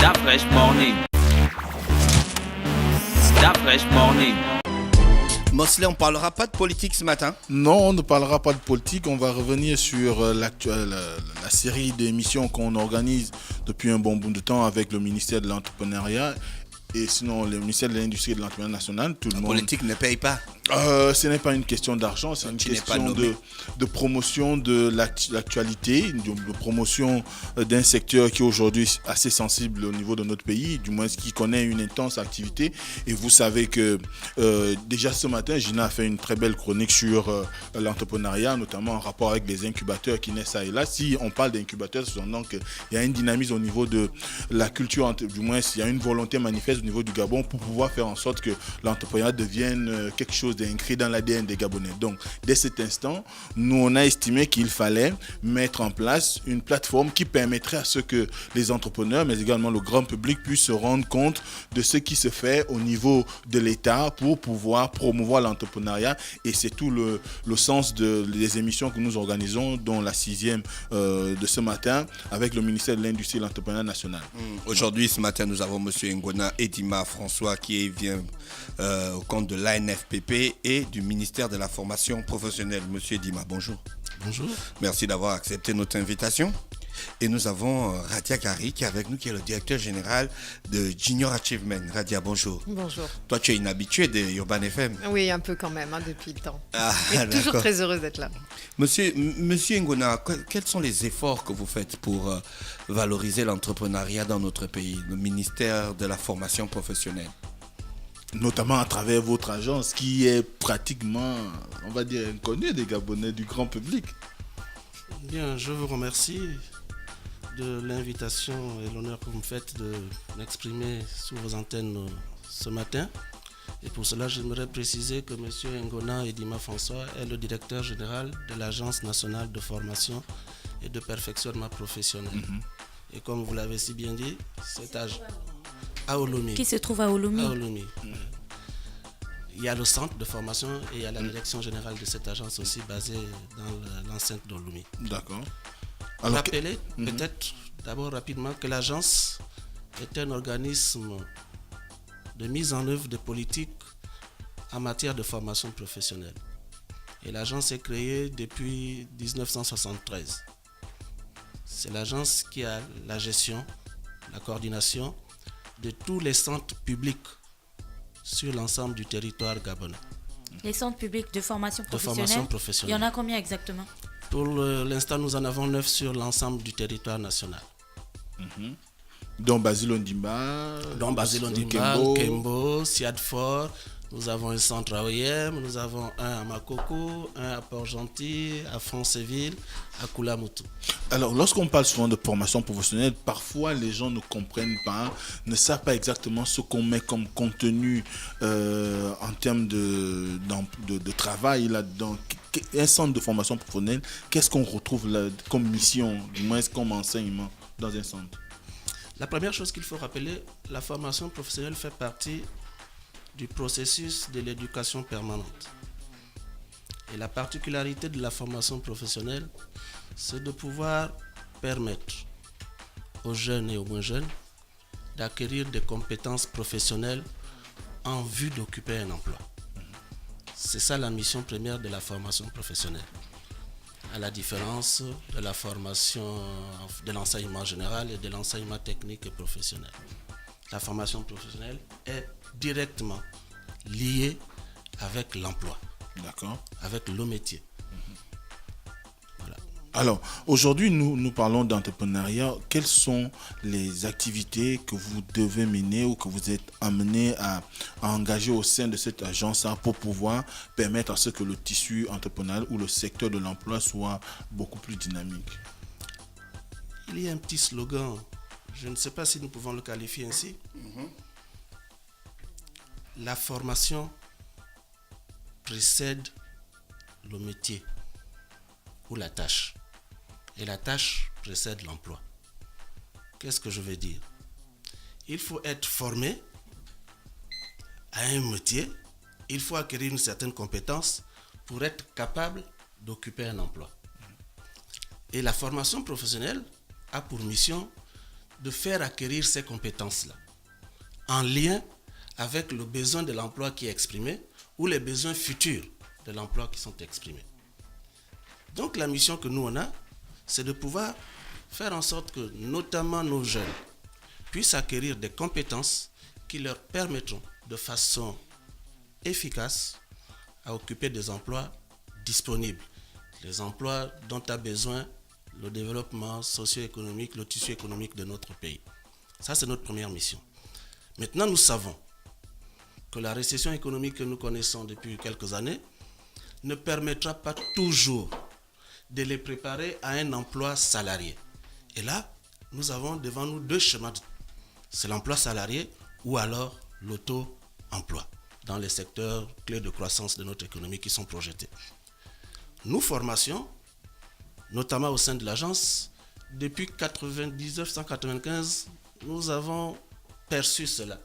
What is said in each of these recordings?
Stop Fresh Morning. Stop Fresh Morning. Mosley, on ne parlera pas de politique ce matin? Non, on ne parlera pas de politique. On va revenir sur la série d'émissions qu'on organise depuis un bon bout de temps avec le ministère de l'Entrepreneuriat. Et sinon, le ministère de l'Industrie et de l'Entrepreneuriat national, tout le monde... La politique ne paye pas. Ce n'est pas une question d'argent, c'est une question de promotion de l'actualité, de promotion d'un secteur qui est aujourd'hui assez sensible au niveau de notre pays, du moins qui connaît une intense activité. Et vous savez que déjà ce matin, Gina a fait une très belle chronique sur l'entrepreneuriat, notamment en rapport avec les incubateurs qui naissent là et là. Si on parle d'incubateurs, c'est donc qu'il y a une dynamisme au niveau de la culture, du moins il y a une volonté manifeste au niveau du Gabon pour pouvoir faire en sorte que l'entrepreneuriat devienne quelque chose d'incrit dans l'ADN des Gabonais. Donc, dès cet instant, nous, on a estimé qu'il fallait mettre en place une plateforme qui permettrait à ce que les entrepreneurs, mais également le grand public, puissent se rendre compte de ce qui se fait au niveau de l'État pour pouvoir promouvoir l'entrepreneuriat. Et c'est tout le sens des émissions que nous organisons, dont la 6e de ce matin, avec le ministère de l'Industrie et de l'Entrepreneuriat national. Aujourd'hui, ce matin, nous avons M. Ngona Edima François qui vient au compte de l'ANFPP et du ministère de la formation professionnelle. Monsieur Edima, bonjour. Bonjour. Merci d'avoir accepté notre invitation. Et nous avons Radia Gari qui est avec nous, qui est le directeur général de Junior Achievement. Radia, bonjour. Bonjour. Toi, tu es une habituée de Urban FM. Oui, un peu quand même, depuis le temps. Mais toujours très heureuse d'être là. Monsieur Ngona, quels sont les efforts que vous faites pour valoriser l'entrepreneuriat dans notre pays, le ministère de la formation professionnelle? Notamment à travers votre agence qui est pratiquement, on va dire, inconnue des Gabonais, du grand public. Bien, je vous remercie de l'invitation et l'honneur que vous me faites de m'exprimer sous vos antennes ce matin. Et pour cela, j'aimerais préciser que M. Ngona Edima François est le directeur général de l'Agence nationale de formation et de perfectionnement professionnel. Et comme vous l'avez si bien dit, c'est à Olomi. Qui se trouve à Olomi. À Olomi. Il y a le centre de formation et il y a la direction générale de cette agence aussi basée dans l'enceinte d'Olomi. D'accord. Alors, rappelez peut-être d'abord rapidement que l'agence est un organisme de mise en œuvre de politiques en matière de formation professionnelle. Et l'agence est créée depuis 1973. C'est l'agence qui a la gestion, la coordination de tous les centres publics sur l'ensemble du territoire gabonais. Les centres publics de formation professionnelle, il y en a combien exactement? Pour l'instant, nous en avons 9 sur l'ensemble du territoire national. Dont Basile Ondimba, Kembo, Siadfort. Nous avons un centre à OIM, nous avons un à Makoko, un à Port-Gentil, à Franceville, à Koulamoutou. Alors, lorsqu'on parle souvent de formation professionnelle, parfois les gens ne comprennent pas, ne savent pas exactement ce qu'on met comme contenu en termes de travail là-dedans. Un centre de formation professionnelle, qu'est-ce qu'on retrouve là, comme mission, du moins comme enseignement dans un centre? La première chose qu'il faut rappeler, la formation professionnelle fait partie du processus de l'éducation permanente. Et la particularité de la formation professionnelle, c'est de pouvoir permettre aux jeunes et aux moins jeunes d'acquérir des compétences professionnelles en vue d'occuper un emploi. C'est ça la mission première de la formation professionnelle. À la différence de la formation de l'enseignement général et de l'enseignement technique et professionnel. La formation professionnelle est directement liée avec l'emploi. D'accord. Avec le métier. Voilà. Alors, aujourd'hui, nous parlons d'entrepreneuriat. Quelles sont les activités que vous devez mener ou que vous êtes amené à engager au sein de cette agence pour pouvoir permettre à ce que le tissu entrepreneurial ou le secteur de l'emploi soit beaucoup plus dynamique? Il y a un petit slogan, je ne sais pas si nous pouvons le qualifier ainsi. La formation précède le métier ou la tâche. Et la tâche précède l'emploi. Qu'est-ce que je veux dire? Il faut être formé à un métier, il faut acquérir une certaine compétence pour être capable d'occuper un emploi. Et la formation professionnelle a pour mission de faire acquérir ces compétences-là, en lien avec le besoin de l'emploi qui est exprimé ou les besoins futurs de l'emploi qui sont exprimés. Donc la mission que nous on a, c'est de pouvoir faire en sorte que notamment nos jeunes puissent acquérir des compétences qui leur permettront de façon efficace à occuper des emplois disponibles, les emplois dont a besoin le développement socio-économique, le tissu économique de notre pays. Ça, c'est notre première mission. Maintenant, nous savons que la récession économique que nous connaissons depuis quelques années ne permettra pas toujours de les préparer à un emploi salarié. Et là, nous avons devant nous deux chemins. C'est l'emploi salarié ou alors l'auto-emploi dans les secteurs clés de croissance de notre économie qui sont projetés. Nous, formation, notamment au sein de l'agence, depuis 1995, nous avons perçu cela.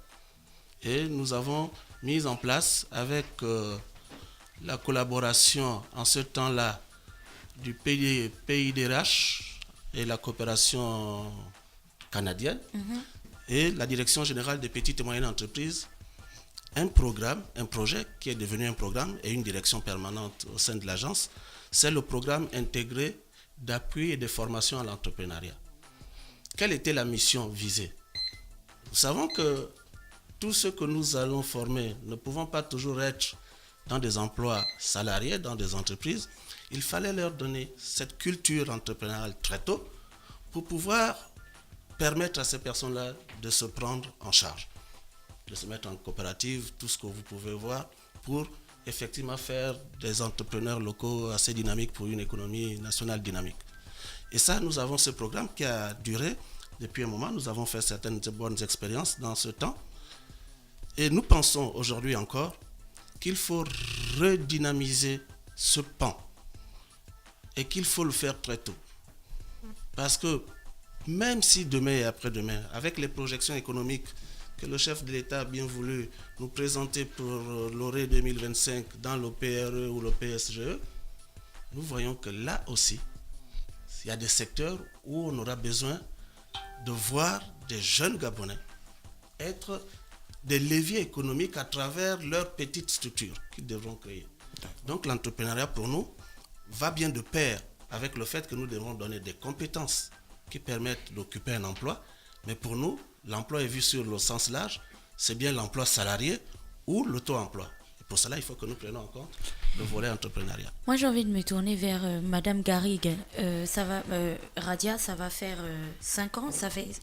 Et nous avons mis en place avec la collaboration en ce temps-là du PIDRH et la coopération canadienne et la Direction générale des petites et moyennes entreprises, un projet qui est devenu un programme et une direction permanente au sein de l'agence, c'est le programme intégré d'appui et de formation à l'entrepreneuriat. Quelle était la mission visée? Nous savons que tous ceux que nous allons former ne pouvant pas toujours être dans des emplois salariés, dans des entreprises, il fallait leur donner cette culture entrepreneuriale très tôt pour pouvoir permettre à ces personnes-là de se prendre en charge, de se mettre en coopérative, tout ce que vous pouvez voir, pour effectivement faire des entrepreneurs locaux assez dynamiques pour une économie nationale dynamique. Et ça, nous avons ce programme qui a duré depuis un moment. Nous avons fait certaines bonnes expériences dans ce temps. Et nous pensons aujourd'hui encore qu'il faut redynamiser ce pan et qu'il faut le faire très tôt. Parce que même si demain et après-demain, avec les projections économiques que le chef de l'État a bien voulu nous présenter pour l'ORE 2025 dans le PRE ou le PSGE, nous voyons que là aussi, il y a des secteurs où on aura besoin de voir des jeunes Gabonais être des leviers économiques à travers leurs petites structures qu'ils devront créer. Donc l'entrepreneuriat pour nous va bien de pair avec le fait que nous devons donner des compétences qui permettent d'occuper un emploi. Mais pour nous, l'emploi est vu sur le sens large, c'est bien l'emploi salarié ou l'auto-emploi. Et pour cela, il faut que nous prenions en compte le volet entrepreneuriat. Moi, j'ai envie de me tourner vers Madame Garrigue. Radia, ça va faire 5 ans.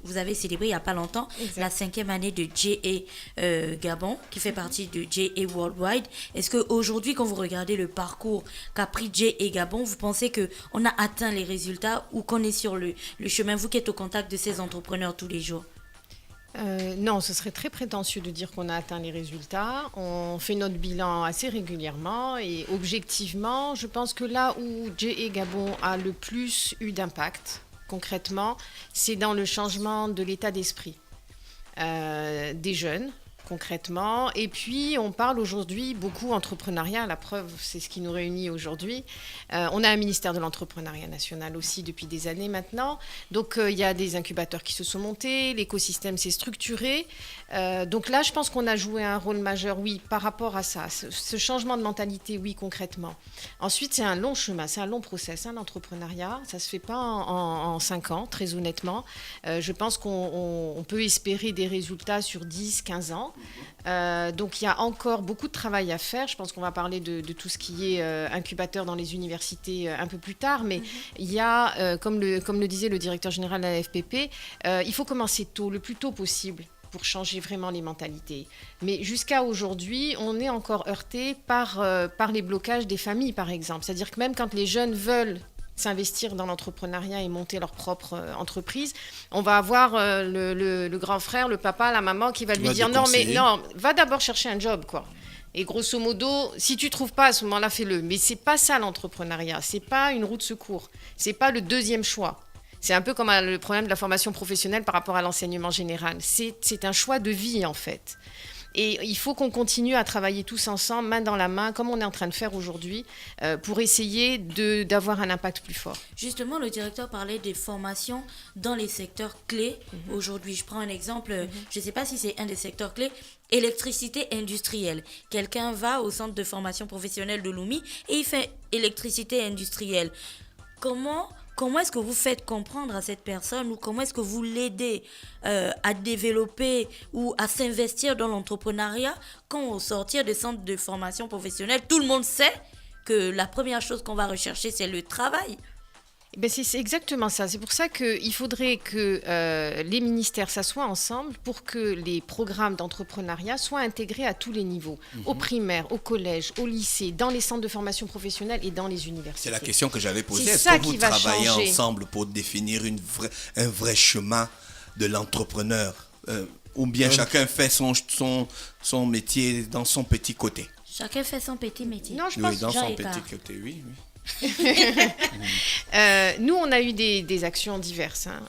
Vous avez célébré il n'y a pas longtemps la 5e année de JA Gabon, qui fait partie de JA Worldwide. Est-ce qu'aujourd'hui, quand vous regardez le parcours qu'a pris JA Gabon, vous pensez qu'on a atteint les résultats ou qu'on est sur le chemin, vous qui êtes au contact de ces entrepreneurs tous les jours? Non, ce serait très prétentieux de dire qu'on a atteint les résultats. On fait notre bilan assez régulièrement et objectivement, je pense que là où JA Gabon a le plus eu d'impact, concrètement, c'est dans le changement de l'état d'esprit des jeunes, concrètement. Et puis, on parle aujourd'hui beaucoup entrepreneuriat. La preuve, c'est ce qui nous réunit aujourd'hui. On a un ministère de l'entrepreneuriat national aussi depuis des années maintenant. Donc, il y a des incubateurs qui se sont montés. L'écosystème s'est structuré. Donc là, je pense qu'on a joué un rôle majeur, oui, par rapport à ça. Ce changement de mentalité, oui, concrètement. Ensuite, c'est un long chemin, c'est un long process, l'entrepreneuriat. Ça ne se fait pas en 5 ans, très honnêtement. Je pense qu'on peut espérer des résultats sur 10, 15 ans. Donc il y a encore beaucoup de travail à faire. Je pense qu'on va parler de tout ce qui est incubateur dans les universités un peu plus tard, mais il y a, comme le disait le directeur général de la FPP, il faut commencer tôt, le plus tôt possible, pour changer vraiment les mentalités. Mais jusqu'à aujourd'hui, on est encore heurté par les blocages des familles, par exemple. C'est-à-dire que même quand les jeunes veulent s'investir dans l'entrepreneuriat et monter leur propre entreprise, on va avoir le grand frère, le papa, la maman qui va lui dire non, va d'abord chercher un job, quoi. Et grosso modo, si tu trouves pas à ce moment-là, fais-le. Mais c'est pas ça l'entrepreneuriat, c'est pas une roue de secours, c'est pas le deuxième choix. C'est un peu comme le problème de la formation professionnelle par rapport à l'enseignement général. C'est un choix de vie, en fait. Et il faut qu'on continue à travailler tous ensemble, main dans la main, comme on est en train de faire aujourd'hui, pour essayer d'avoir un impact plus fort. Justement, le directeur parlait des formations dans les secteurs clés. Aujourd'hui, je prends un exemple, je ne sais pas si c'est un des secteurs clés, électricité industrielle. Quelqu'un va au centre de formation professionnelle de Lomé et il fait électricité industrielle. Comment est-ce que vous faites comprendre à cette personne ou comment est-ce que vous l'aidez à développer ou à s'investir dans l'entrepreneuriat quand au sortir des centres de formation professionnelle, tout le monde sait que la première chose qu'on va rechercher, c'est le travail? Ben c'est exactement ça. C'est pour ça qu'il faudrait que les ministères s'assoient ensemble pour que les programmes d'entrepreneuriat soient intégrés à tous les niveaux, au primaire, au collège, au lycée, dans les centres de formation professionnelle et dans les universités. C'est la question que j'avais posée. C'est Est-ce ça que vous qui va travaillez changer. ensemble pour définir un vrai chemin de l'entrepreneur ou bien chacun fait son métier dans son petit côté? Chacun fait son petit métier. Non, je Oui, pense dans Jean son Écart. petit côté, oui. Nous, on a eu des actions diverses. Hein.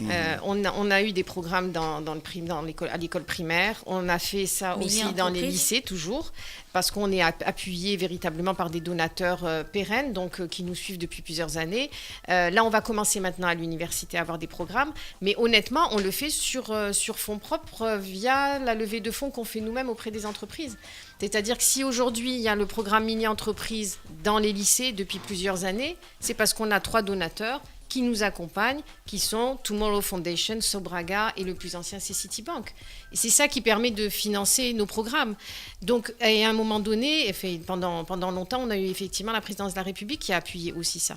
On a eu des programmes à l'école primaire. On a fait ça aussi dans les lycées, toujours, parce qu'on est appuyé véritablement par des donateurs pérennes, donc qui nous suivent depuis plusieurs années. Là, on va commencer maintenant à l'université à avoir des programmes, mais honnêtement, on le fait sur fonds propres via la levée de fonds qu'on fait nous-mêmes auprès des entreprises. C'est-à-dire que si aujourd'hui, il y a le programme mini-entreprise dans les lycées depuis plusieurs années, c'est parce qu'on a 3 donateurs qui nous accompagnent, qui sont Tomorrow Foundation, Sobraga et le plus ancien, c'est Citibank. Et c'est ça qui permet de financer nos programmes. Donc, à un moment donné, pendant longtemps, on a eu effectivement la présidence de la République qui a appuyé aussi ça.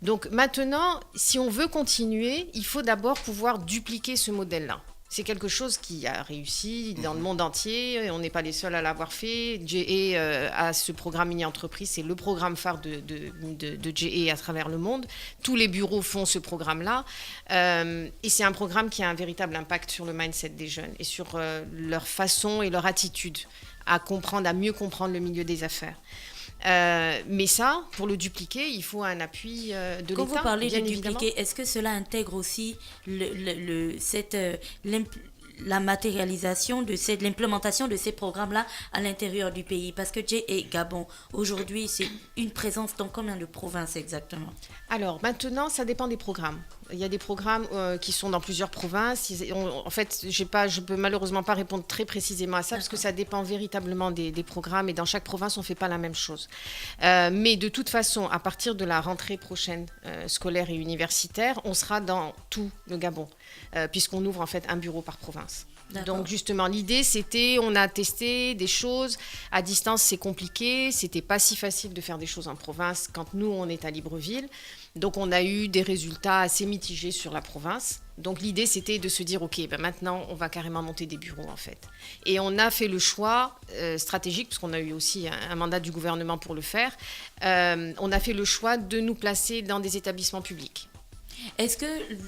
Donc maintenant, si on veut continuer, il faut d'abord pouvoir dupliquer ce modèle-là. C'est quelque chose qui a réussi dans le monde entier. On n'est pas les seuls à l'avoir fait. JA a ce programme mini-entreprise. C'est le programme phare de JA à travers le monde. Tous les bureaux font ce programme-là. Et c'est un programme qui a un véritable impact sur le mindset des jeunes et sur leur façon et leur attitude à mieux comprendre le milieu des affaires. Mais ça, pour le dupliquer, il faut un appui de l'État. Quand vous parlez de évidemment. dupliquer, est-ce que cela intègre aussi la matérialisation l'implémentation de ces programmes-là à l'intérieur du pays? Parce que J.A. Gabon, aujourd'hui, c'est une présence dans combien de provinces exactement? Alors, maintenant, ça dépend des programmes. Il y a des programmes qui sont dans plusieurs provinces. En fait, je peux malheureusement pas répondre très précisément à ça parce que ça dépend véritablement des programmes et dans chaque province, on fait pas la même chose. Mais de toute façon, à partir de la rentrée prochaine scolaire et universitaire, on sera dans tout le Gabon puisqu'on ouvre en fait un bureau par province. D'accord. Donc justement, l'idée c'était, on a testé des choses à distance, c'est compliqué, c'était pas si facile de faire des choses en province quand nous on est à Libreville. Donc on a eu des résultats assez mitigés sur la province. Donc l'idée c'était de se dire ok, maintenant on va carrément monter des bureaux en fait. Et on a fait le choix stratégique, parce qu'on a eu aussi un mandat du gouvernement pour le faire, on a fait le choix de nous placer dans des établissements publics. Est-ce que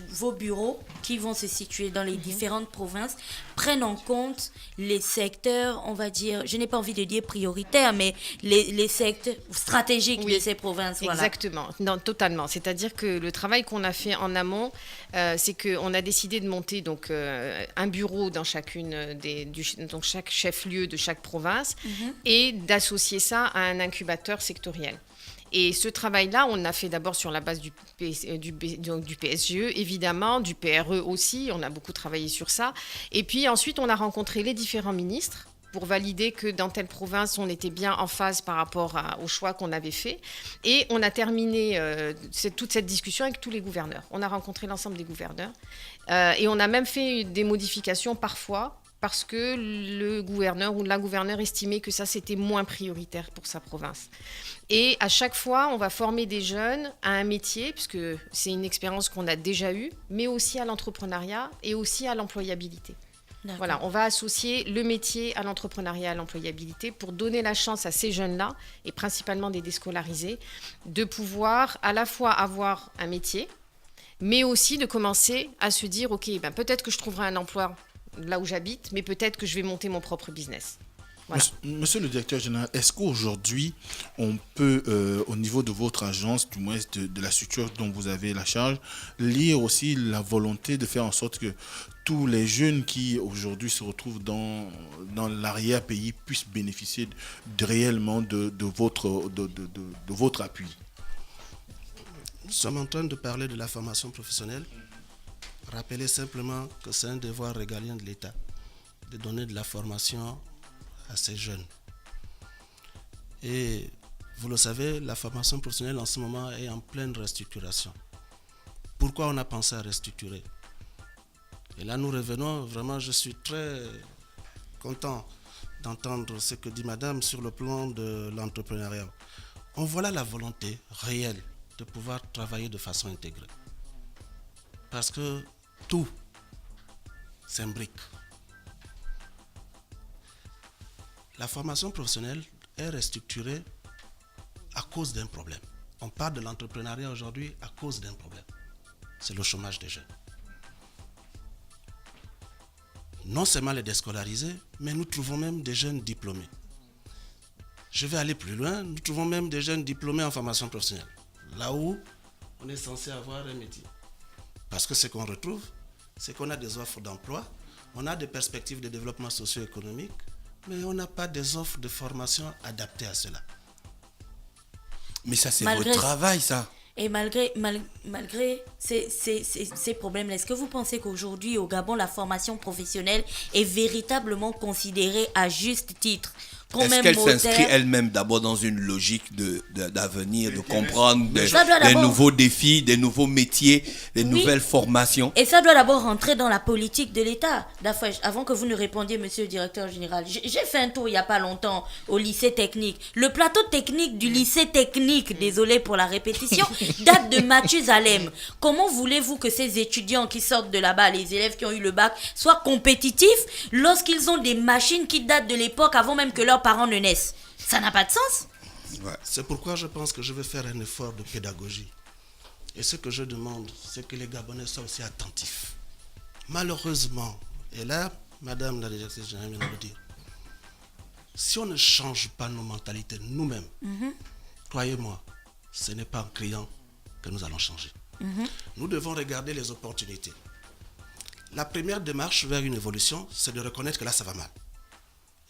vos bureaux qui vont se situer dans les différentes provinces prennent en compte les secteurs, on va dire, je n'ai pas envie de dire prioritaires, mais les secteurs stratégiques de ces provinces? Voilà. Exactement, non, totalement. C'est-à-dire que le travail qu'on a fait en amont, c'est qu'on a décidé de monter donc, un bureau dans donc chaque chef-lieu de chaque province et d'associer ça à un incubateur sectoriel. Et ce travail-là, on l'a fait d'abord sur la base du PSGE, évidemment, du PRE aussi, on a beaucoup travaillé sur ça. Et puis ensuite, on a rencontré les différents ministres pour valider que dans telle province, on était bien en phase par rapport au choix qu'on avait fait. Et on a terminé toute cette discussion avec tous les gouverneurs. On a rencontré l'ensemble des gouverneurs. Et on a même fait des modifications parfois, parce que le gouverneur ou la gouverneure estimait que ça, c'était moins prioritaire pour sa province. Et à chaque fois, on va former des jeunes à un métier, puisque c'est une expérience qu'on a déjà eue, mais aussi à l'entrepreneuriat et aussi à l'employabilité. D'accord. Voilà, on va associer le métier à l'entrepreneuriat, à l'employabilité, pour donner la chance à ces jeunes-là, et principalement des déscolarisés, de pouvoir à la fois avoir un métier, mais aussi de commencer à se dire, ok, peut-être que je trouverai un emploi là où j'habite, mais peut-être que je vais monter mon propre business. Voilà. Monsieur le directeur général, est-ce qu'aujourd'hui, on peut, au niveau de votre agence, du moins de la structure dont vous avez la charge, lire aussi la volonté de faire en sorte que tous les jeunes qui aujourd'hui se retrouvent dans l'arrière-pays puissent bénéficier réellement de votre appui? Nous sommes en train de parler de la formation professionnelle. Rappelez simplement que c'est un devoir régalien de l'État de donner de la formation à ces jeunes. Et vous le savez, la formation professionnelle en ce moment est en pleine restructuration. Pourquoi on a pensé à restructurer? Et là, nous revenons, vraiment, je suis très content d'entendre ce que dit Madame sur le plan de l'entrepreneuriat. On voit là la volonté réelle de pouvoir travailler de façon intégrée. Parce que tout s'imbrique. La formation professionnelle est restructurée à cause d'un problème. On parle de l'entrepreneuriat aujourd'hui à cause d'un problème. C'est le chômage des jeunes. Non seulement les déscolarisés, mais nous trouvons même des jeunes diplômés. Je vais aller plus loin, nous trouvons même des jeunes diplômés en formation professionnelle. Là où on est censé avoir un métier. Parce que ce qu'on retrouve, c'est qu'on a des offres d'emploi, on a des perspectives de développement socio-économique, mais on n'a pas des offres de formation adaptées à cela. Mais ça, c'est votre travail, ça. Et malgré ces problèmes, est-ce que vous pensez qu'aujourd'hui, au Gabon, la formation professionnelle est véritablement considérée à juste titre? Est-ce qu'elle s'inscrit elle-même d'abord dans une logique d'avenir, de comprendre des nouveaux défis, des nouveaux métiers, des nouvelles formations? Et ça doit d'abord rentrer dans la politique de l'État. Avant que vous ne répondiez, monsieur le directeur général, j'ai fait un tour il n'y a pas longtemps au lycée technique. Le plateau technique du lycée technique, désolé pour la répétition, date de Mathusalem. Comment voulez-vous que ces étudiants qui sortent de là-bas, les élèves qui ont eu le bac, soient compétitifs lorsqu'ils ont des machines qui datent de l'époque avant même que leurs parents ne naissent? Ça n'a pas de sens. Ouais. C'est pourquoi je pense que je vais faire un effort de pédagogie. Et ce que je demande, c'est que les Gabonais soient aussi attentifs. Malheureusement, et là, Madame la directrice générale vient de le dire, si on ne change pas nos mentalités nous-mêmes, croyez-moi, ce n'est pas en criant que nous allons changer. Nous devons regarder les opportunités. La première démarche vers une évolution, c'est de reconnaître que là, ça va mal.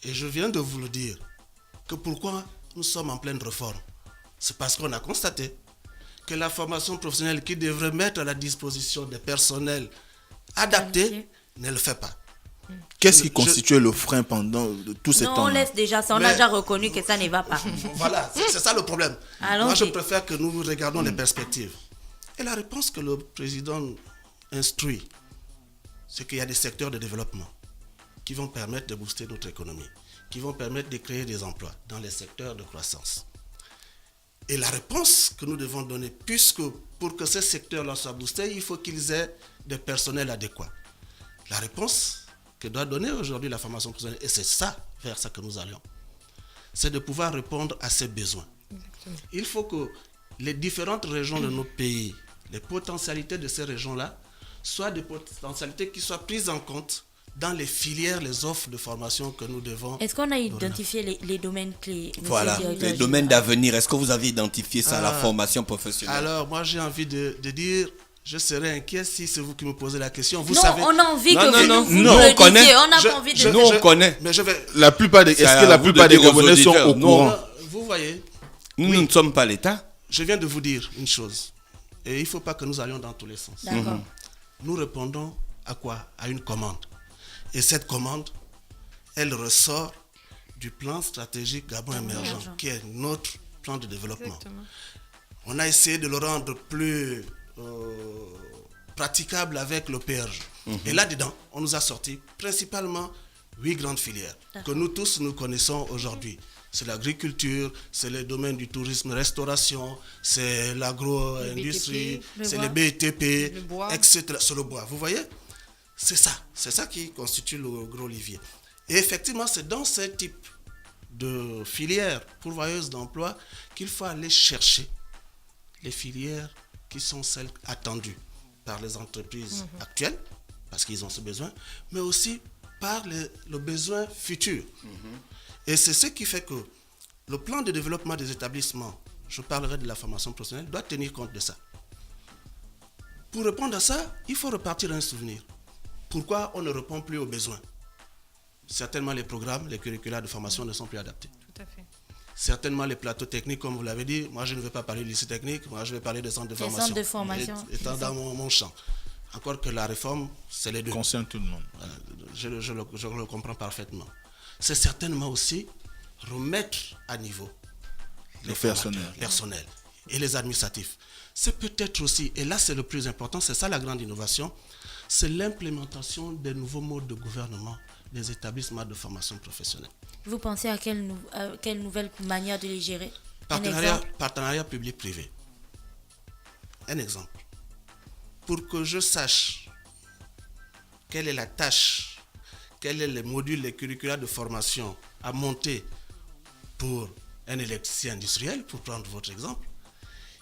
Et je viens de vous le dire, que pourquoi nous sommes en pleine réforme. C'est parce qu'on a constaté que la formation professionnelle qui devrait mettre à la disposition des personnels adaptés ne le fait pas. Qu'est-ce qui constituait le frein pendant tout ce temps? Non, on laisse déjà ça, on a déjà reconnu que ça ne va pas. Voilà, c'est ça le problème. Allons-y. Moi, je préfère que nous regardions les perspectives. Et la réponse que le président instruit, c'est qu'il y a des secteurs de développement qui vont permettre de booster notre économie, qui vont permettre de créer des emplois dans les secteurs de croissance. Et la réponse que nous devons donner, puisque pour que ces secteurs-là soient boostés, il faut qu'ils aient des personnels adéquats. La réponse que doit donner aujourd'hui la formation professionnelle, et c'est ça, vers ça que nous allions, c'est de pouvoir répondre à ces besoins. Exactement. Il faut que les différentes régions de notre pays, les potentialités de ces régions-là, soient des potentialités qui soient prises en compte dans les filières, les offres de formation que nous devons... Est-ce qu'on a identifié les domaines clés? Voilà, les domaines d'avenir. Est-ce que vous avez identifié ça, la formation professionnelle? Alors, moi, j'ai envie de dire, je serais inquiet si c'est vous qui me posez la question. Vous non, savez... on a envie que vous nous, le on connaît. disiez. On n'a pas envie de... Nous, on connaît. Mais je vais... La plupart des... Est-ce que la plupart des Gabonais sont au courant? Vous voyez, Nous ne sommes pas l'État. je viens de vous dire une chose. Et il ne faut pas que nous allions dans tous les sens. D'accord. Nous répondons à quoi? À une commande. Et cette commande, elle ressort du plan stratégique Gabon émergent, qui est notre plan de développement. Exactement. On a essayé de le rendre plus praticable avec le PRG. Et là-dedans, on nous a sorti principalement 8 grandes filières que nous tous nous connaissons aujourd'hui. C'est l'agriculture, c'est le domaine du tourisme, restauration, c'est l'agro-industrie, c'est les BTP, le bois, etc. C'est le bois, vous voyez? C'est ça qui constitue le gros levier. Et effectivement, c'est dans ce type de filières pourvoyeuses d'emploi qu'il faut aller chercher les filières qui sont celles attendues par les entreprises actuelles, parce qu'ils ont ce besoin, mais aussi par le besoin futur. Et c'est ce qui fait que le plan de développement des établissements, je parlerai de la formation professionnelle, doit tenir compte de ça. Pour répondre à ça, il faut repartir à un souvenir. Pourquoi on ne répond plus aux besoins? Certainement les programmes, les curricula de formation ne sont plus adaptés. Tout à fait. Certainement les plateaux techniques, comme vous l'avez dit. Moi, je ne vais pas parler du lycée technique, moi, je vais parler des centres de formation. Centres de formation. Étant dans mon champ. Encore que la réforme, c'est les deux. Concerne tout le monde. Je le comprends parfaitement. C'est certainement aussi remettre à niveau les personnels et les administratifs. C'est peut-être aussi, et là c'est le plus important, c'est ça la grande innovation, c'est l'implémentation des nouveaux modes de gouvernement des établissements de formation professionnelle. Vous pensez à quelle nouvelle manière de les gérer? Partenariat public-privé. Un exemple. Pour que je sache quelle est la tâche, quels sont les modules, les curricula de formation à monter pour un électricien industriel, pour prendre votre exemple,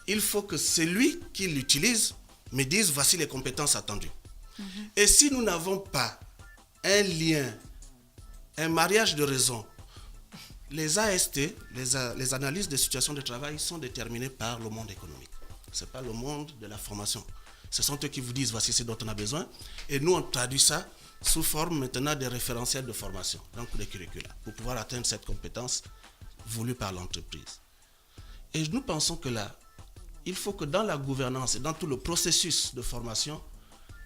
il faut que celui qui l'utilise me dise voici les compétences attendues. Et si nous n'avons pas un lien, un mariage de raison, les AST, les analyses de situation de travail sont déterminées par le monde économique. Ce n'est pas le monde de la formation. Ce sont eux qui vous disent voici ce dont on a besoin. Et nous, on traduit ça sous forme maintenant des référentiels de formation, donc des curricula, pour pouvoir atteindre cette compétence voulue par l'entreprise. Et nous pensons que là, il faut que dans la gouvernance et dans tout le processus de formation,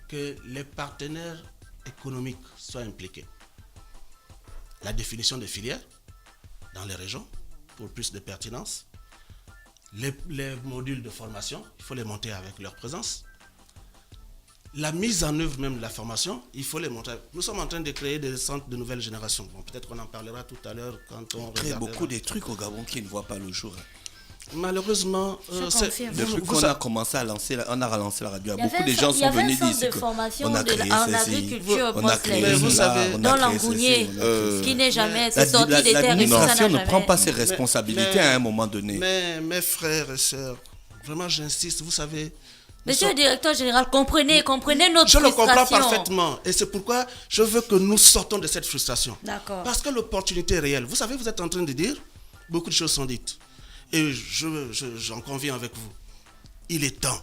que les partenaires économiques soient impliqués. La définition des filières dans les régions pour plus de pertinence. Les modules de formation, il faut les monter avec leur présence. La mise en œuvre même de la formation, il faut les monter. Nous sommes en train de créer des centres de nouvelle génération. Bon, peut-être qu'on en parlera tout à l'heure quand on crée beaucoup de trucs au Gabon qui ne voient pas le jour. Malheureusement, depuis qu'on a commencé à lancer, on a relancé la radio, beaucoup de gens sont venus dire de formation on a créé en agriculture, on a créé vous savez, dans l'Angounier, qui n'est jamais, c'est sorti des terres. L'administration ne prend pas ses responsabilités à un moment donné. Mais mes frères et sœurs, vraiment j'insiste, vous savez. Monsieur le directeur général, comprenez notre frustration. Je le comprends parfaitement. Et c'est pourquoi je veux que nous sortons de cette frustration. D'accord. Parce que l'opportunité est réelle. Vous savez, vous êtes en train de dire, beaucoup de choses sont dites. Et j'en conviens avec vous. Il est temps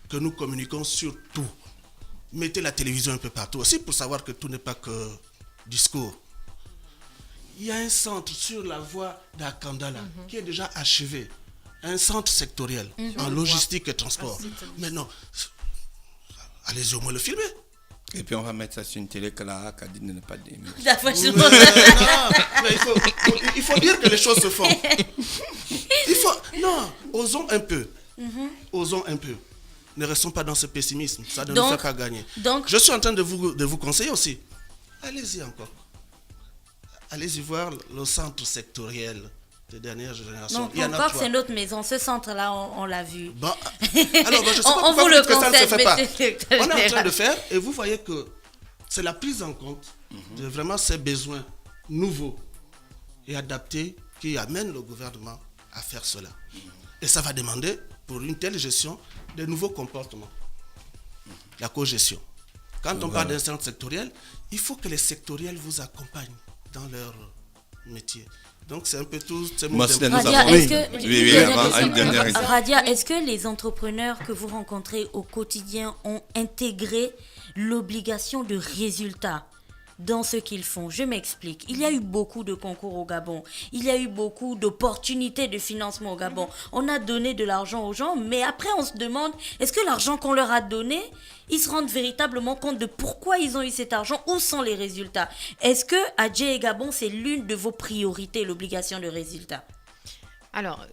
que nous communiquions sur tout. Mettez la télévision un peu partout aussi pour savoir que tout n'est pas que discours. Il y a un centre sur la voie d'Akandala qui est déjà achevé. Un centre sectoriel en logistique et transport. Mais non, allez-y au moins le filmer. Et puis on va mettre ça sur une télé que la HAC a dit de ne pas d'aimer. Il faut dire que les choses se font. Non, osons un peu. Osons un peu. Ne restons pas dans ce pessimisme. Ça ne nous fait pas gagner. Je suis en train de vous conseiller aussi. Allez-y encore. Allez-y voir le centre sectoriel de dernière génération. Non, encore c'est notre maison. Ce centre-là, on l'a vu. Bon, alors, je sais pas on vous le que ça ne se fait pas. conseille. On est en train de faire et vous voyez que c'est la prise en compte de vraiment ces besoins nouveaux et adaptés qui amènent le gouvernement à faire cela. Et ça va demander, pour une telle gestion, de nouveaux comportements. La co-gestion. Quand on parle d'un centre sectoriel, il faut que les sectoriels vous accompagnent dans leur métier. Donc c'est un peu tout ces mots. Radia, est-ce que les entrepreneurs que vous rencontrez au quotidien ont intégré l'obligation de résultat dans ce qu'ils font? Je m'explique. Il y a eu beaucoup de concours au Gabon. Il y a eu beaucoup d'opportunités de financement au Gabon. On a donné de l'argent aux gens, mais après on se demande, est-ce que l'argent qu'on leur a donné, ils se rendent véritablement compte de pourquoi ils ont eu cet argent? Où sont les résultats? Est-ce que à GE Gabon, c'est l'une de vos priorités, l'obligation de résultat? Alors,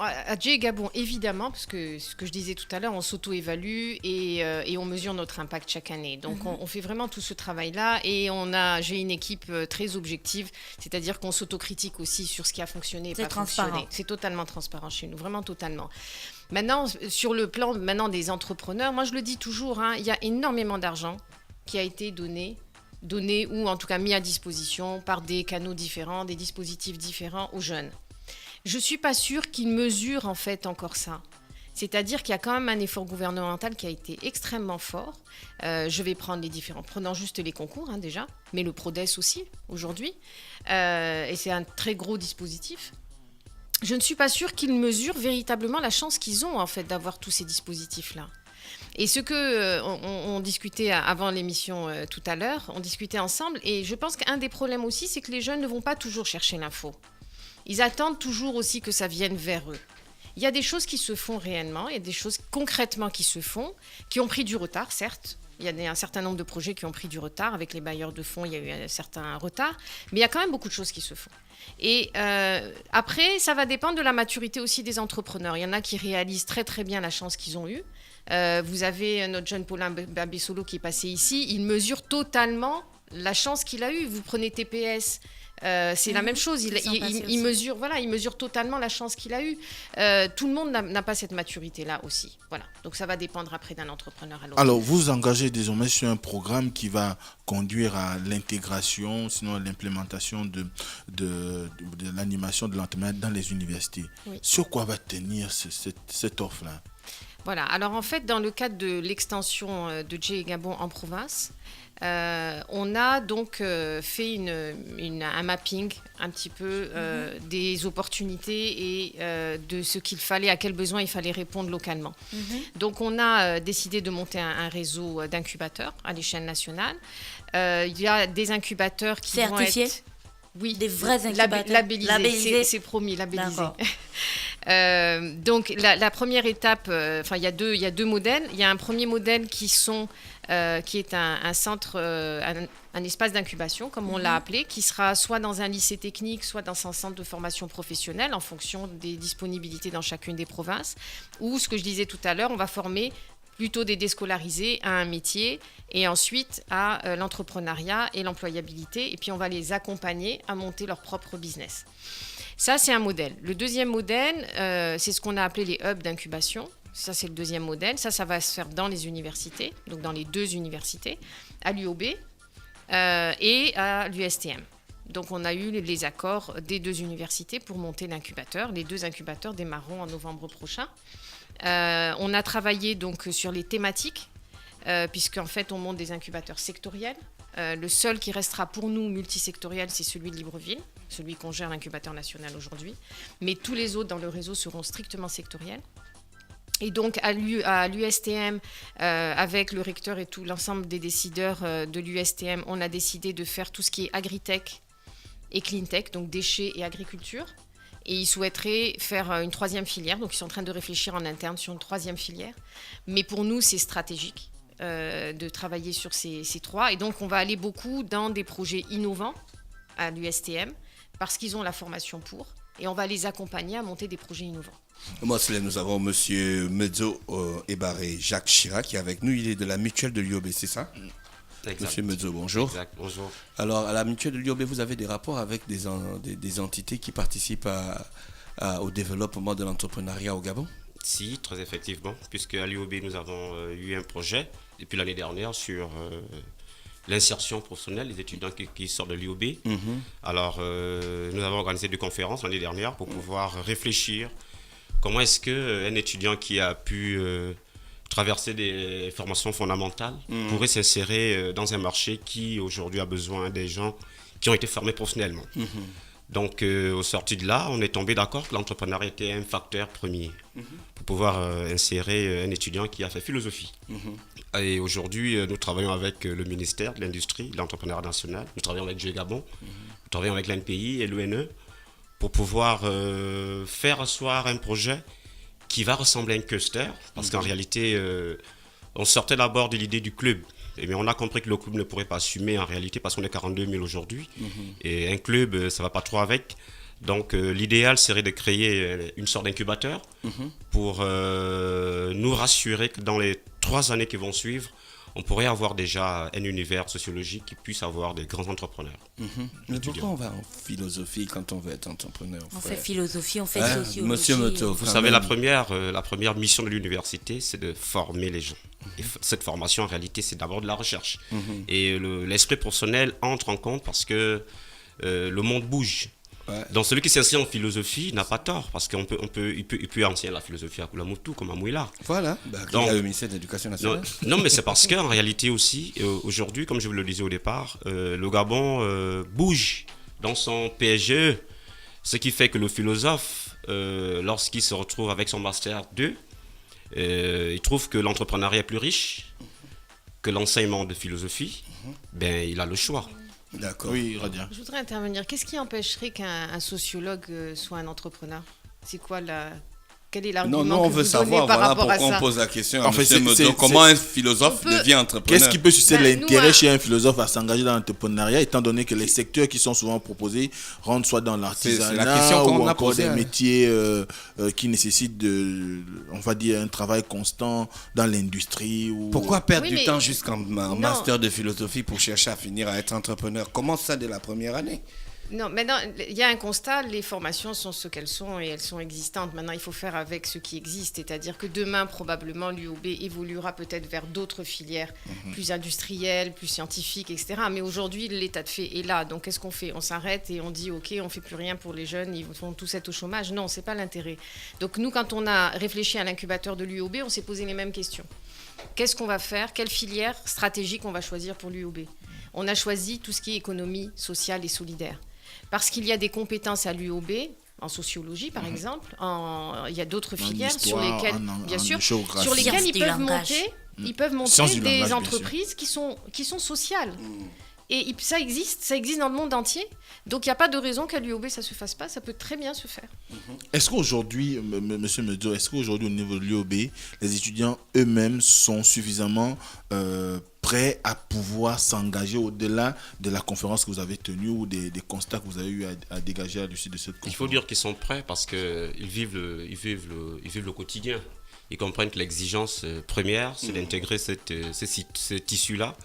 à GE Gabon, évidemment, parce que ce que je disais tout à l'heure, on s'auto-évalue et on mesure notre impact chaque année. Donc, on fait vraiment tout ce travail-là et j'ai une équipe très objective, c'est-à-dire qu'on s'autocritique aussi sur ce qui a fonctionné et pas fonctionné. C'est totalement transparent chez nous, vraiment totalement. Maintenant, sur le plan des entrepreneurs, moi je le dis toujours, il y a énormément d'argent qui a été donné ou en tout cas mis à disposition par des canaux différents, des dispositifs différents aux jeunes. Je ne suis pas sûre qu'ils mesurent en fait encore ça. C'est-à-dire qu'il y a quand même un effort gouvernemental qui a été extrêmement fort. Je vais prendre prenant juste les concours déjà, mais le PRODES aussi aujourd'hui. Et c'est un très gros dispositif. Je ne suis pas sûre qu'ils mesurent véritablement la chance qu'ils ont en fait d'avoir tous ces dispositifs-là. Et ce que on discutait avant l'émission tout à l'heure, on discutait ensemble, et je pense qu'un des problèmes aussi, c'est que les jeunes ne vont pas toujours chercher l'info. Ils attendent toujours aussi que ça vienne vers eux. Il y a des choses qui se font réellement, il y a des choses concrètement qui se font, qui ont pris du retard, certes. Il y a un certain nombre de projets qui ont pris du retard. Avec les bailleurs de fonds, il y a eu un certain retard. Mais il y a quand même beaucoup de choses qui se font. Et après, ça va dépendre de la maturité aussi des entrepreneurs. Il y en a qui réalisent très très bien la chance qu'ils ont eue. Vous avez notre jeune Paulin Babessolo qui est passé ici. Il mesure totalement la chance qu'il a eue. Vous prenez TPS... c'est la même chose, il mesure totalement la chance qu'il a eue. Tout le monde n'a pas cette maturité-là aussi. Voilà. Donc ça va dépendre après d'un entrepreneur à l'autre. Alors, vous vous engagez désormais sur un programme qui va conduire à l'intégration, sinon à l'implémentation de l'animation de l'entrepreneuriat dans les universités. Oui. Sur quoi va tenir cette offre-là ? Voilà. Alors en fait, dans le cadre de l'extension de J.A. Gabon en province, on a donc fait un mapping un petit peu des opportunités et de ce qu'il fallait, à quels besoins il fallait répondre localement. Donc on a décidé de monter un réseau d'incubateurs à l'échelle nationale. Il y a des incubateurs qui certifiés, vont être... Oui, des vrais incubateurs labellisés. C'est promis, labellisés. Donc la première étape, il y a deux modèles. Il y a un premier modèle qui est un centre, un espace d'incubation, comme on l'a appelé, qui sera soit dans un lycée technique, soit dans un centre de formation professionnelle, en fonction des disponibilités dans chacune des provinces. Ou, ce que je disais tout à l'heure, on va former plutôt des déscolarisés à un métier et ensuite à l'entrepreneuriat et l'employabilité. Et puis, on va les accompagner à monter leur propre business. Ça, c'est un modèle. Le deuxième modèle, c'est ce qu'on a appelé les hubs d'incubation. Ça, c'est le deuxième modèle. Ça va se faire dans les universités, donc dans les deux universités, à l'UOB et à l'USTM. Donc, on a eu les accords des deux universités pour monter l'incubateur. Les deux incubateurs démarreront en novembre prochain. On a travaillé donc sur les thématiques, puisqu'en fait, on monte des incubateurs sectoriels. Le seul qui restera pour nous multisectoriel, c'est celui de Libreville, celui qu'on gère l'incubateur national aujourd'hui. Mais tous les autres dans le réseau seront strictement sectoriels. Et donc, à l'USTM, avec le recteur et tout l'ensemble des décideurs de l'USTM, on a décidé de faire tout ce qui est agritech et cleantech, donc déchets et agriculture. Et ils souhaiteraient faire une troisième filière. Donc, ils sont en train de réfléchir en interne sur une troisième filière. Mais pour nous, c'est stratégique de travailler sur ces trois. Et donc, on va aller beaucoup dans des projets innovants à l'USTM parce qu'ils ont la formation pour. Et on va les accompagner à monter des projets innovants. Moi, nous avons M. Medzo Ebaré Jacques Chirac qui est avec nous. Il est de la mutuelle de l'UOB, c'est ça ? Exact. Monsieur Medzo, bonjour. Exact, bonjour. Alors, à la mutuelle de l'UOB, vous avez des rapports avec des entités qui participent au développement de l'entrepreneuriat au Gabon ? Si, très effectivement, puisque à l'UOB, nous avons eu un projet depuis l'année dernière sur l'insertion professionnelle des étudiants qui sortent de l'UOB. Alors, nous avons organisé des conférences l'année dernière pour pouvoir réfléchir comment est-ce qu'un étudiant qui a pu traverser des formations fondamentales pourrait s'insérer dans un marché qui aujourd'hui a besoin des gens qui ont été formés professionnellement. Donc, au sorti de là, on est tombé d'accord que l'entrepreneuriat était un facteur premier pour pouvoir insérer un étudiant qui a fait philosophie. Et aujourd'hui, nous travaillons avec le ministère de l'Industrie, de l'Entrepreneuriat national, nous travaillons avec J.A. Gabon, nous travaillons avec l'NPI et l'UNE pour pouvoir faire asseoir un projet qui va ressembler à un cluster, parce qu'en réalité, on sortait d'abord de l'idée du club. Mais on a compris que le club ne pourrait pas assumer en réalité parce qu'on est 42 000 aujourd'hui. Et un club, ça ne va pas trop avec. Donc l'idéal serait de créer une sorte d'incubateur pour nous rassurer que dans les 3 années qui vont suivre, on pourrait avoir déjà un univers sociologique qui puisse avoir des grands entrepreneurs. Mais pourquoi on va en philosophie quand on veut être entrepreneur ? On fait philosophie, on fait sociologie. Monsieur Medzo, vous savez, la première mission de l'université, c'est de former les gens. Et cette formation, en réalité, c'est d'abord de la recherche. Et l'esprit professionnel entre en compte parce que le monde bouge. Ouais. Donc celui qui s'inscrit en philosophie n'a pas tort, parce qu'il peut enseigner la philosophie à Koulamoutou comme à Mouila. Voilà, Donc, il y a le ministère de l'Éducation nationale. Non, mais c'est parce qu'en réalité aussi, aujourd'hui, comme je vous le disais au départ, le Gabon bouge dans son PSGE, ce qui fait que le philosophe, lorsqu'il se retrouve avec son Master 2, il trouve que l'entrepreneuriat est plus riche que l'enseignement de philosophie, ben, il a le choix. D'accord. Oui, Radia. Je voudrais intervenir. Qu'est-ce qui empêcherait qu'un sociologue soit un entrepreneur? C'est quoi quel est l'argument Non, on que veut vous donnez savoir, par voilà rapport à pourquoi ça? on pose la question En à fait, M. Meudon. Comment un philosophe devient entrepreneur? Qu'est-ce qui peut susciter Ben, l'intérêt nous, chez un philosophe à s'engager dans l'entrepreneuriat, étant donné que les secteurs qui sont souvent proposés rentrent soit dans C'est la l'artisanat question qu'on ou a encore posée, des hein. métiers qui nécessitent on va dire, un travail constant dans l'industrie. Pourquoi perdre Oui, du mais- temps jusqu'en Non. master de philosophie pour chercher à finir à être entrepreneur? Commence ça dès la première année. Non, maintenant, il y a un constat, les formations sont ce qu'elles sont et elles sont existantes. Maintenant, il faut faire avec ce qui existe, c'est-à-dire que demain, probablement, l'UOB évoluera peut-être vers d'autres filières plus industrielles, plus scientifiques, etc. Mais aujourd'hui, l'état de fait est là. Donc, qu'est-ce qu'on fait? On s'arrête et on dit, OK, on ne fait plus rien pour les jeunes, ils vont tous être au chômage. Non, ce n'est pas l'intérêt. Donc, nous, quand on a réfléchi à l'incubateur de l'UOB, on s'est posé les mêmes questions. Qu'est-ce qu'on va faire? Quelle filière stratégique on va choisir pour l'UOB? On a choisi tout ce qui est économie sociale et solidaire. Parce qu'il y a des compétences à l'UOB, en sociologie par exemple, il y a d'autres filières sur histoire, lesquelles, en bien sûr, géographie. sur lesquelles Sciences ils du peuvent langage. monter, ils peuvent Sciences monter du langage, des bien entreprises qui sont sociales. Et ça existe dans le monde entier. Donc il n'y a pas de raison qu'à l'UOB ça ne se fasse pas, ça peut très bien se faire. Est-ce qu'aujourd'hui, monsieur Meudon, est-ce qu'aujourd'hui au niveau de l'UOB, les étudiants eux-mêmes sont suffisamment prêts à pouvoir s'engager au-delà de la conférence que vous avez tenue ou des constats que vous avez eu à dégager à l'issue de cette conférence? Il faut dire qu'ils sont prêts parce qu'ils vivent le quotidien. Ils comprennent que l'exigence première, c'est d'intégrer ce tissu-là.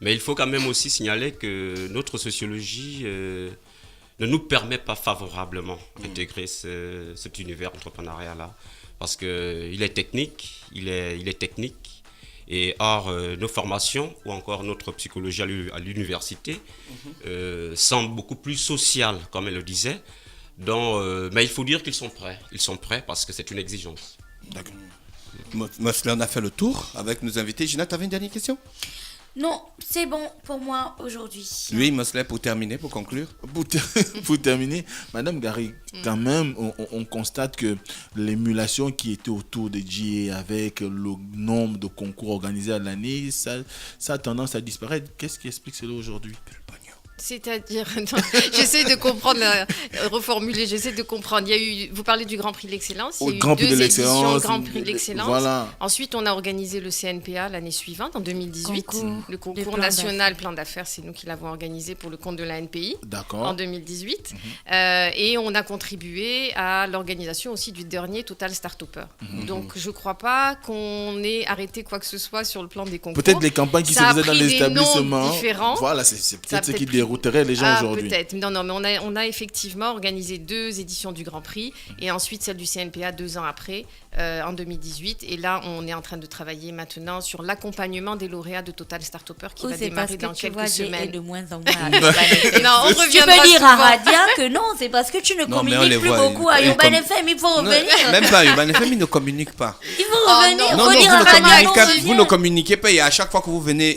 Mais il faut quand même aussi signaler que notre sociologie ne nous permet pas favorablement d'intégrer cet univers entrepreneurial-là. Parce qu'il est technique, il est technique. Et or, nos formations, ou encore notre psychologie à l'université, semblent beaucoup plus sociales, comme elle le disait. Donc, mais il faut dire qu'ils sont prêts. Ils sont prêts parce que c'est une exigence. D'accord. Mosley, on a fait le tour avec nos invités. Gina, tu avais une dernière question? Non, c'est bon pour moi aujourd'hui. Oui, Mosley, pour terminer, pour conclure. Pour terminer, Madame Gary, quand même, on constate que l'émulation qui était autour de GA avec le nombre de concours organisés à l'année, ça a tendance à disparaître. Qu'est-ce qui explique cela aujourd'hui? C'est-à-dire, non, j'essaie de comprendre, reformuler, j'essaie de comprendre. Vous parlez du Grand Prix de l'Excellence. Il y a eu Grand Prix de deux éditions l'Excellence. Grand Prix de l'Excellence. Voilà. Ensuite, on a organisé le CNPA l'année suivante, en 2018. Le de concours plan national plan d'affaires, c'est nous qui l'avons organisé pour le compte de la NPI en D'accord. 2018. Et on a contribué à l'organisation aussi du dernier Total Start-Upper. Donc, je ne crois pas qu'on ait arrêté quoi que ce soit sur le plan des concours. Peut-être les campagnes qui se Ça a faisaient dans pris les des noms établissements. différents. Voilà, c'est Ça a peut-être ce peut-être qui pris- dérouterait les gens aujourd'hui. Peut-être. Non, mais on a effectivement organisé 2 éditions du Grand Prix et ensuite celle du CNPA 2 ans après, en 2018. Et là, on est en train de travailler maintenant sur l'accompagnement des lauréats de Total Start-Upper qui Ou va c'est parce démarrer que dans tu quelques vois, j'ai semaines. de moins en moins. Non, on Tu reviendra peux dire à souvent. Radia que non, c'est parce que tu ne Non, mais on communiques les plus voit, beaucoup à ils Urban FM, il faut Non, revenir. même pas, Urban FM, il ne communique pas. Il faut revenir, Non, il faut dire vous à ne Radia non, communiquez, on vous ne revient. communiquez pas et à chaque fois que vous venez,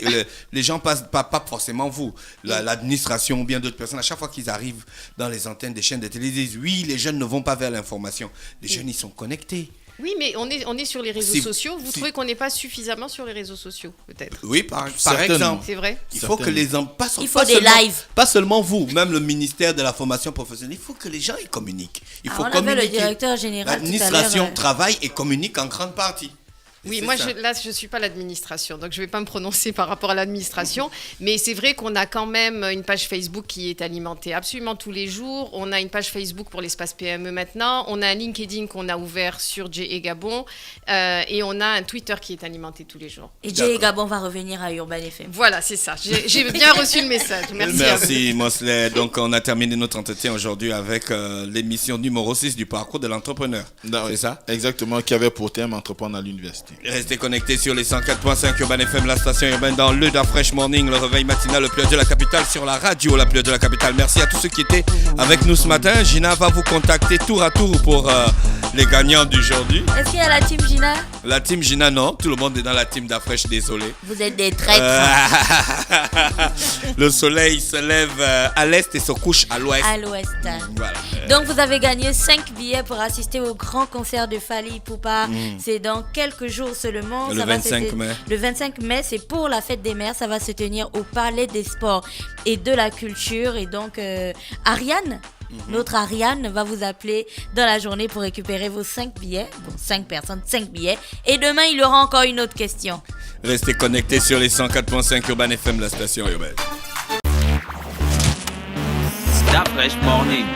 les gens passent, pas forcément vous, l'administration ou bien d'autres personnes, à chaque fois qu'ils arrivent dans les antennes des chaînes de télé, ils disent oui, les jeunes ne vont pas vers l'information. Les jeunes, ils sont connectés. Oui, mais on est sur les réseaux Si- sociaux. Vous si- trouvez qu'on n'est pas suffisamment sur les réseaux sociaux, peut-être? Oui, par Certainement. exemple. C'est vrai? Il faut que les Il faut des lives. Pas seulement vous, même le ministère de la formation professionnelle, il faut que les gens ils communiquent. Il faut on avait le communiquer. directeur général tout à L'administration l'heure. travaille et communique en grande partie. Et Oui, c'est moi, ça. je ne suis pas l'administration, donc je ne vais pas me prononcer par rapport à l'administration. Mais c'est vrai qu'on a quand même une page Facebook qui est alimentée absolument tous les jours. On a une page Facebook pour l'espace PME maintenant. On a un LinkedIn qu'on a ouvert sur J.E. Gabon. Et on a un Twitter qui est alimenté tous les jours. Et Jay Gabon va revenir à Urban FM. Voilà, c'est ça. J'ai bien reçu le message. Merci. à vous. Merci Mosley. Donc on a terminé notre entretien aujourd'hui avec l'émission numéro 6 du parcours de l'entrepreneur. Non, C'est ça? Exactement, qui avait pour thème entreprendre à l'université. connectés. Restez connectés sur les 104.5 Urban FM, la station urbaine dans le Da Fresh Morning, le réveil matinal le plus de la capitale sur la radio, la plus de la capitale. Merci à tous ceux qui étaient avec nous ce matin. Gina va vous contacter tour à tour pour les gagnants d'aujourd'hui. Est-ce qu'il y a la team Gina? La team Gina, non. Tout le monde est dans la team Da Fresh, désolé. Vous êtes des traîtres. Le soleil se lève à l'est et se couche à l'ouest. À l'ouest. Voilà. Donc vous avez gagné 5 billets pour assister au grand concert de Fally Ipupa. C'est dans quelques jours seulement. Le 25 mai. Le 25 mai, c'est pour la fête des mères. Ça va se tenir au Palais des Sports et de la Culture. Et donc Ariane, notre Ariane va vous appeler dans la journée pour récupérer vos 5 billets. Bon, 5 personnes, 5 billets. Et demain, il aura encore une autre question. Restez connectés sur les 104.5 Urban FM, la station urbaine. Da Fresh Morning.